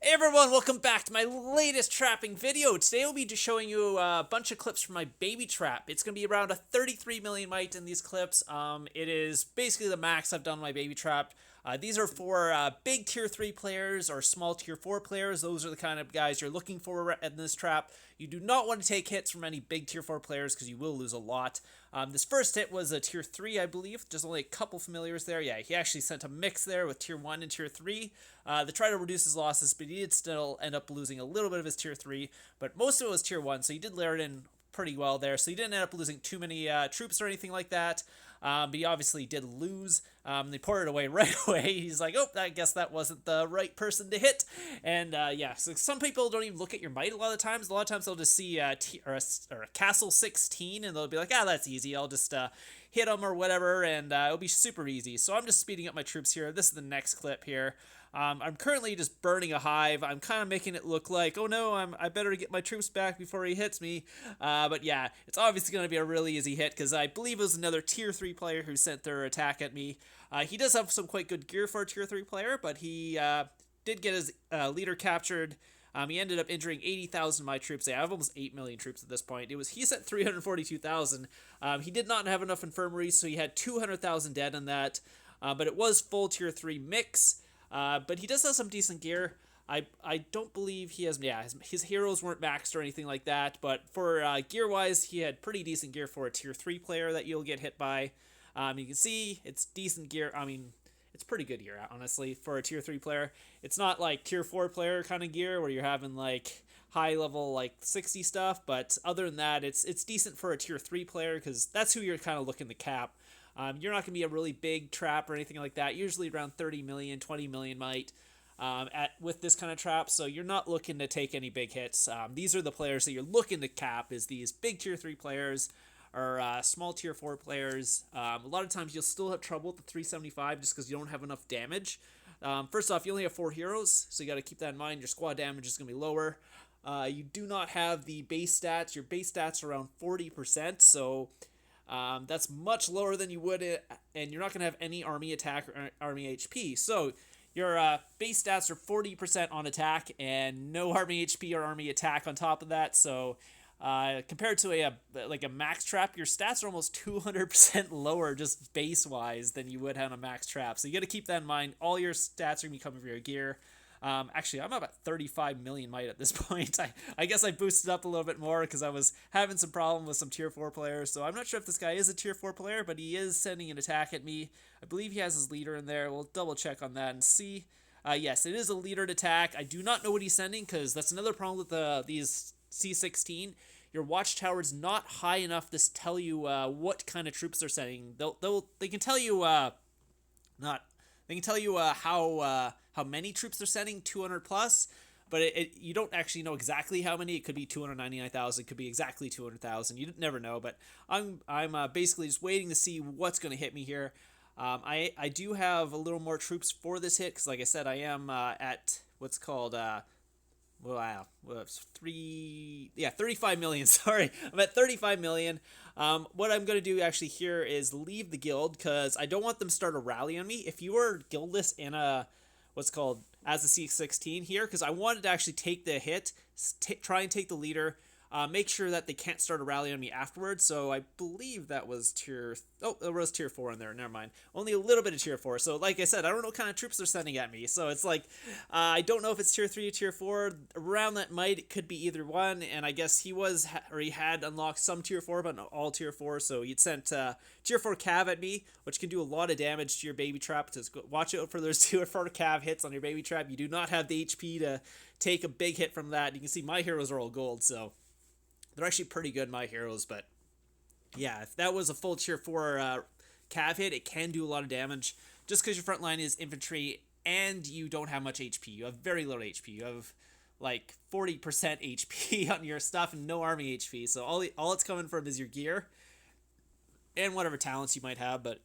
Hey everyone, welcome back to my latest trapping video. Today I'll be just showing you a bunch of clips from my baby trap. It's going to be around a 33 million mite in these clips. It is basically the max I've done on my baby trap. These are for big tier 3 players or small tier 4 players. Those are the kind of guys you're looking for in this trap. You do not want to take hits from any big tier 4 players because you will lose a lot. This first hit was a tier 3, I believe. Just only a couple familiars there. Yeah, he actually sent a mix there with tier 1 and tier 3. They try to reduce his losses, but he did still end up losing a little bit of his tier 3. But most of it was tier 1, so he did layer it in pretty well there. So he didn't end up losing too many troops or anything like that. But he obviously did lose. They poured it away right away. He's like, oh, I guess that wasn't the right person to hit. And yeah, so some people don't even look at your might a lot of times. A lot of times they'll just see a castle 16 and they'll be like, that's easy. I'll just hit them or whatever, and it'll be super easy. So I'm just speeding up my troops here. This is the next clip here. I'm currently just burning a hive. I'm kind of making it look like, oh no, I better get my troops back before he hits me. But yeah, it's obviously going to be a really easy hit because I believe it was another tier 3 player who sent their attack at me. He does have some quite good gear for a tier 3 player, but he did get his leader captured. He ended up injuring 80,000 of my troops. I have almost 8 million troops at this point. He sent 342,000. He did not have enough infirmaries, so he had 200,000 dead on that. But it was full tier 3 mix. But he does have some decent gear. I don't believe he has, his heroes weren't maxed or anything like that, but for gear-wise, he had pretty decent gear for a tier 3 player that you'll get hit by. You can see it's decent gear. I mean, it's pretty good gear, honestly, for a tier 3 player. It's not like tier 4 player kind of gear where you're having like high level like 60 stuff, but other than that, it's decent for a tier 3 player because that's who you're kind of looking to cap. You're not going to be a really big trap or anything like that. Usually around 30 million, 20 million might with this kind of trap. So you're not looking to take any big hits. These are the players that you're looking to cap, is these big tier 3 players or small tier 4 players. A lot of times you'll still have trouble with the 375 just because you don't have enough damage. First off, you only have 4 heroes, so you got to keep that in mind. Your squad damage is going to be lower. You do not have the base stats. Your base stats are around 40%, so that's much lower than you would, and you're not going to have any army attack or army HP. So your base stats are 40% on attack and no army HP or army attack on top of that. So compared to a max trap, your stats are almost 200% lower just base wise than you would have on a max trap. So you got to keep that in mind. All your stats are going to be coming from your gear. Actually, I'm about 35 million might at this point. I guess I boosted up a little bit more because I was having some problem with some tier 4 players. So I'm not sure if this guy is a tier 4 player, but he is sending an attack at me. I believe he has his leader in there. We'll double check on that and see. Yes, it is a leadered attack. I do not know what he's sending because that's another problem with these C16. Your watchtower's not high enough to tell you what kind of troops they're sending. They can tell you not they can tell you how many troops they're sending, 200 plus, but you don't actually know exactly how many. It could be 299,000, it could be exactly 200,000. You never know, but I'm basically just waiting to see what's going to hit me here. I do have a little more troops for this hit because, like I said, I am at what's called 35 million. Sorry, I'm at 35 million. What I'm going to do actually here is leave the guild because I don't want them to start a rally on me. If you were guildless in a what's called as a C16 here, because I wanted to actually take the hit, try and take the leader, make sure that they can't start a rally on me afterwards. So I believe that was tier... Oh, there was tier 4 in there. Never mind. Only a little bit of tier 4. So like I said, I don't know what kind of troops they're sending at me. So it's like, I don't know if it's tier 3 or tier 4. Around that might, it could be either one. And I guess he had unlocked some tier 4, but not all tier 4. So he'd sent tier 4 cav at me, which can do a lot of damage to your baby trap. Just watch out for those tier 4 cav hits on your baby trap. You do not have the HP to take a big hit from that. You can see my heroes are all gold, so... They're actually pretty good, my heroes, but yeah, if that was a full tier 4 cav hit, it can do a lot of damage. Just because your front line is infantry and you don't have much HP. You have very little HP. You have like 40% HP on your stuff and no army HP. So all it's coming from is your gear and whatever talents you might have, but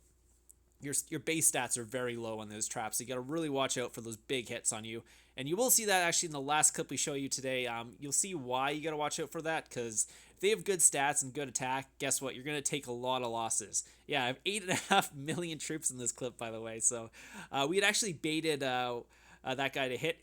your base stats are very low on those traps. So you got to really watch out for those big hits on you. And you will see that actually in the last clip we show you today. You'll see why you got to watch out for that, because if they have good stats and good attack, guess what? You're going to take a lot of losses. Yeah, I have 8.5 million troops in this clip, by the way. So we had actually baited that guy to hit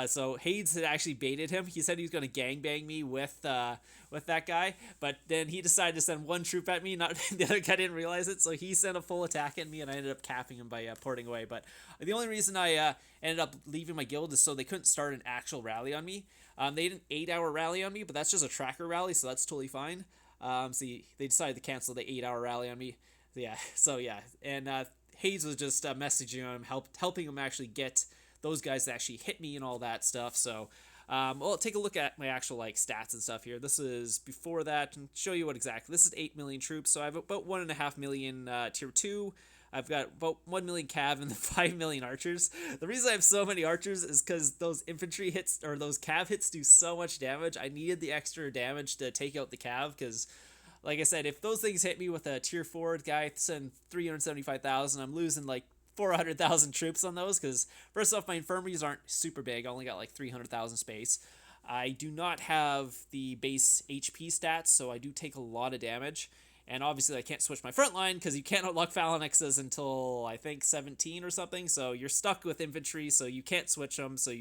So Hades had actually baited him. He said he was going to gangbang me with that guy, but then he decided to send one troop at me. Not the other guy didn't realize it, so he sent a full attack at me, and I ended up capping him by porting away. But the only reason I ended up leaving my guild is so they couldn't start an actual rally on me. They did an 8-hour rally on me, but that's just a tracker rally, so that's totally fine. They decided to cancel the 8-hour rally on me. And Hades was just messaging him, helping him actually get those guys that actually hit me and all that stuff. So, well, take a look at my actual like stats and stuff here. This is before that, and show you what exactly. This is 8 million troops, so I have about 1.5 million tier 2. I've got about 1 million cav and then 5 million archers. The reason I have so many archers is because those infantry hits or those cav hits do so much damage. I needed the extra damage to take out the cav because, like I said, if those things hit me with a tier 4 guy send 375,000, I'm losing like 400,000 troops on those because, first off, my infirmaries aren't super big. I only got like 300,000 space. I do not have the base HP stats, so I do take a lot of damage. And obviously, I can't switch my front line because you can't unlock phalanxes until I think 17 or something. So you're stuck with infantry, so you can't switch them. So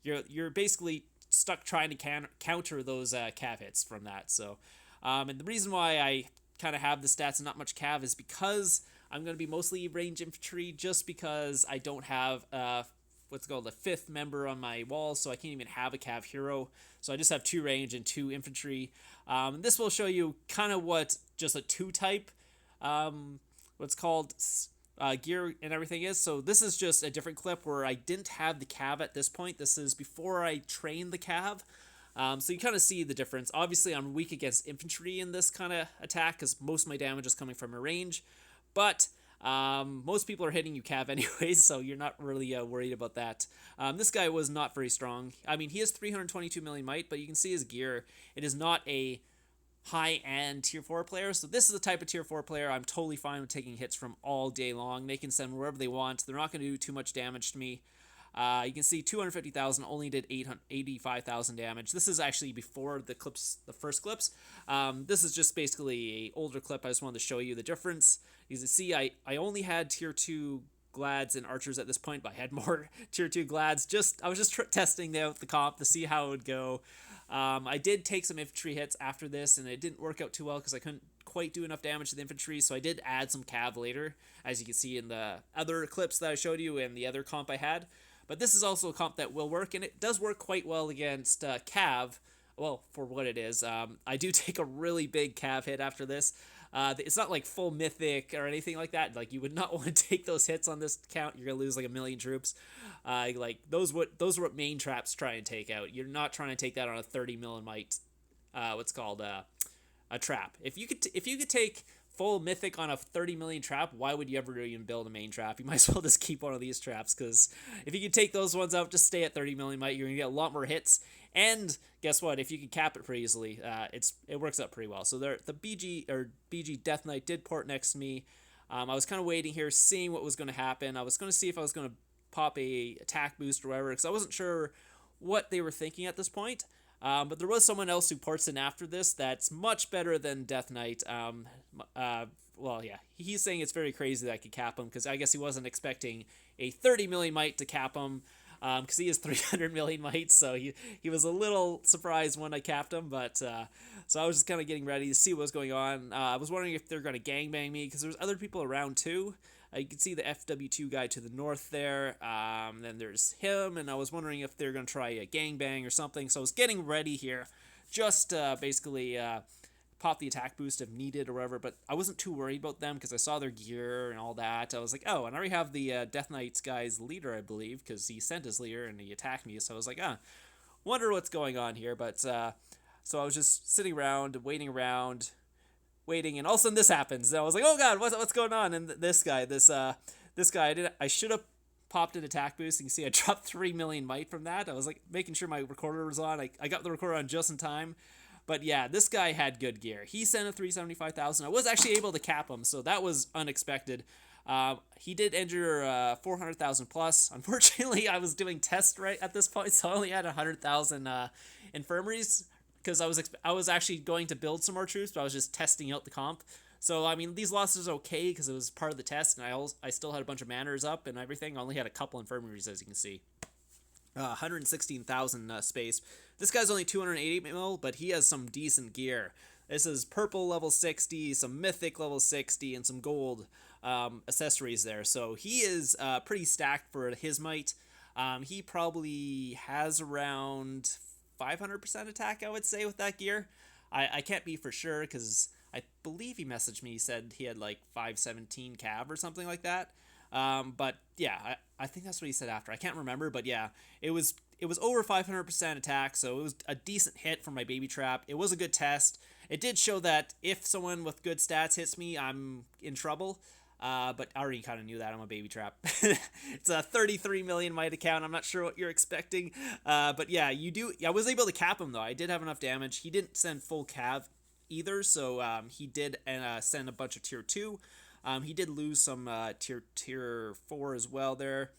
you're basically stuck trying to counter those cav hits from that. So, and the reason why I kind of have the stats and not much cav is because I'm going to be mostly range infantry, just because I don't have what's called a 5th member on my wall, so I can't even have a cav hero. So I just have 2 range and 2 infantry. This will show you kind of what just a 2-type what's called gear and everything is. So this is just a different clip where I didn't have the cav at this point. This is before I trained the cav. So you kind of see the difference. Obviously, I'm weak against infantry in this kind of attack because most of my damage is coming from a range. But most people are hitting you cav anyways, so you're not really worried about that. This guy was not very strong. I mean, he has 322 million might, but you can see his gear. It is not a high-end tier 4 player, so this is the type of tier 4 player I'm totally fine with taking hits from all day long. They can send wherever they want. They're not going to do too much damage to me. You can see 250,000 only did 85,000 damage. This is actually before the first clips. This is just basically an older clip. I just wanted to show you the difference. You can see I only had tier 2 glads and archers at this point, but I had more tier 2 glads. I was just testing out the comp to see how it would go. I did take some infantry hits after this, and it didn't work out too well because I couldn't quite do enough damage to the infantry, so I did add some cav later, as you can see in the other clips that I showed you and the other comp I had. But this is also a comp that will work, and it does work quite well against cav, well, for what it is. I do take a really big cav hit after this. It's not like full mythic or anything like that. Like, you would not want to take those hits on this count. You're gonna lose like 1 million troops. Those are what main traps try and take out. You're not trying to take that on a 30 million might. What's called a trap. If you could take full mythic on a 30 million trap, why would you ever even build a main trap? You might as well just keep one of these traps, because if you could take those ones out, just stay at 30 million might, you're gonna get a lot more hits. And guess what? If you can cap it pretty easily, it works out pretty well. So the BG Death Knight did port next to me. I was kind of waiting here, seeing what was going to happen. I was going to see if I was going to pop a attack boost or whatever, because I wasn't sure what they were thinking at this point. But there was someone else who ports in after this that's much better than Death Knight. Well, yeah, he's saying it's very crazy that I could cap him, because I guess he wasn't expecting a 30 million might to cap him, because he is 300 million might, so he was a little surprised when I capped him. But so I was just kind of getting ready to see what was going on. I was wondering if they're going to gangbang me, because there's other people around too. You can see the FW2 guy to the north there. Then there's him, and I was wondering if they're going to try a gangbang or something. So I was getting ready here, just basically pop the attack boost if needed or whatever. But I wasn't too worried about them, because I saw their gear and all that. I was like, oh, and I already have the Death Knight's guy's leader, I believe, because he sent his leader and he attacked me. So I was like, wonder what's going on here. But so I was just sitting around, waiting, and all of a sudden this happens. And I was like, oh god, what's going on? And this guy, I should have popped an attack boost. You can see I dropped 3 million might from that. I was like making sure my recorder was on. I got the recorder on just in time. But yeah, this guy had good gear. He sent a 375,000. I was actually able to cap him, so that was unexpected. He did injure 400,000 plus. Unfortunately, I was doing test right at this point, so I only had 100,000 infirmaries, because I was actually going to build some more troops, but I was just testing out the comp. So I mean, these losses are okay because it was part of the test, and I still had a bunch of manners up and everything. I only had a couple infirmaries, as you can see. 116,000 space. This guy's only 280 mil, but he has some decent gear. This is purple level 60, some mythic level 60, and some gold accessories there. So he is pretty stacked for his might. He probably has around 500% attack, I would say, with that gear. I can't be for sure because I believe he messaged me. He said he had like 517 cav or something like that. But yeah, I think that's what he said after. I can't remember, but yeah, it was over 500% attack, so it was a decent hit for my baby trap. It was a good test. It did show that if someone with good stats hits me, I'm in trouble. But I already kind of knew that. I'm a baby trap. It's a 33 million might account. I'm not sure what you're expecting. But yeah, you do. I was able to cap him though. I did have enough damage. He didn't send full cav either, so he did send a bunch of tier 2. He did lose some tier 4 as well there.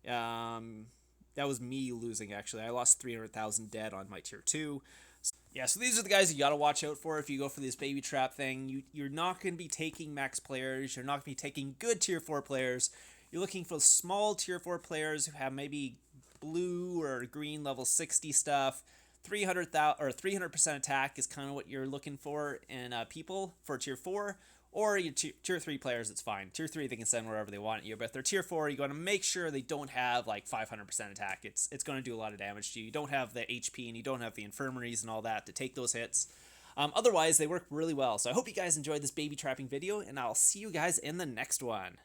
That was me losing, actually. I lost 300,000 dead on my tier 2. Yeah, so these are the guys you got to watch out for if you go for this baby trap thing. You're not going to be taking max players. You're not going to be taking good tier 4 players. You're looking for small tier 4 players who have maybe blue or green level 60 stuff. 300,000 or 300% attack is kind of what you're looking for in people for tier 4. Or your tier 3 players, it's fine. Tier 3, they can send wherever they want you. But if they're tier 4, you got to make sure they don't have like 500% attack. It's going to do a lot of damage to you. You don't have the HP and you don't have the infirmaries and all that to take those hits. Otherwise, they work really well. So I hope you guys enjoyed this baby trapping video, and I'll see you guys in the next one.